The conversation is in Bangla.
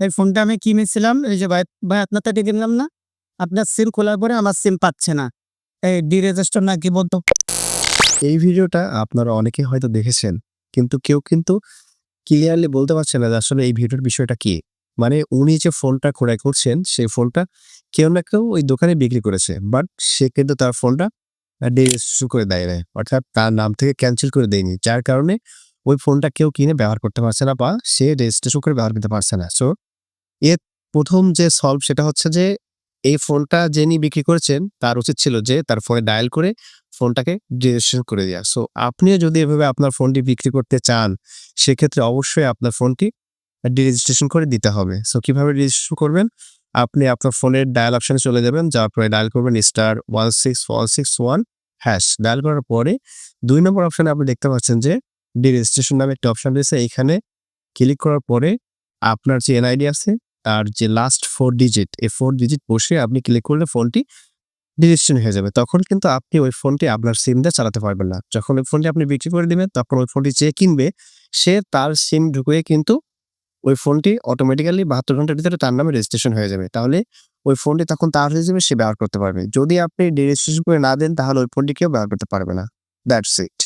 এই ফোনটা আমি কিনেছিলাম এই যে ভাই, ভাই আপনার থেকে কিনলাম না? আপনার সিম খোলার পরে আমার সিম পাচ্ছে না। এই ডিরেজিস্টার না কি বলতো? এই ভিডিওটা আপনারা অনেকেই হয়তো দেখেছেন। কিন্তু কেউ কিন্তু ক্লিয়ারলি বলতে পারছে না যে আসলে এই ভিডিওর বিষয়টা কি? মানে উনি যে ফোনটা ক্রয় করছেন, সেই ফোনটা কেউ না কেউ ওই দোকানে বিক্রি করেছে। বাট সে কিন্তু তার ফোনটা ডিরেজিস্ট্রেশন করে দেয় নাই। অর্থাৎ তার নাম থেকে ক্যানসেল করে দেয়নি। যার কারণে ওই ফোনটা কেউ কিনে ব্যবহার করতে পারছে না বা সে রেজিস্ট্রেশন করে ব্যবহার করতে পারছে না। সো এর ১ম যে সলভ সেটা হচ্ছে যে এই ফোনটা যিনি বিক্রি করেছেন তার উচিত ছিল যে তার ফোনে ডায়াল করে ফোনটাকে রেজিস্ট্রেশন করে দেয়া। সো আপনিও যদি এভাবে আপনার ফোনটি বিক্রি করতে চান, সেক্ষেত্রে অবশ্যই আপনার ফোনটি ডিরেজিস্ট্রেশন করে দিতে হবে। সো কিভাবে রেজিস্ট্রেশন করবেন? আপনি আপনার ফোনের ডায়াল অপশনে চলে যাবেন। যাওয়ার পরে ডায়াল করবেন *16161# ডায়াল করার পরে ২ নম্বর অপশনে আপনি দেখতে পাচ্ছেন যে ডিরেজিস্ট্রেশন নামে একটা অপশন রয়েছে। এইখানে ক্লিক করার পরে আপনার যে এনআইডি আছে তার যে লাস্ট 4 ডিজিট, এই 4 ডিজিট বসিয়ে আপনি ক্লিক করলে ফোনটি ডিরেকশন হয়ে যাবে। তখন কিন্তু আপনি ওই ফোনটি আপনার সিম দিয়ে চালাতে পারবেন না। যখন ওই ফোনটি আপনি বিক্রি করে দিবেন, তখন ওই ফোনটি যে কিনবে সে তার সিম ঢুকিয়ে কিন্তু ওই ফোনটি অটোমেটিক্যালি ৭২ ঘন্টার ভিতরে তার নামে রেজিস্ট্রেশন হয়ে যাবে। তাহলে ওই ফোনটি তখন তার হয়ে যাবে, সে ব্যবহার করতে পারবে। যদি আপনি ডিরেজিস্ট্রেশন করে না দেন তাহলে ওই ফোনটি কেউ ব্যবহার করতে পারবে না। That's it.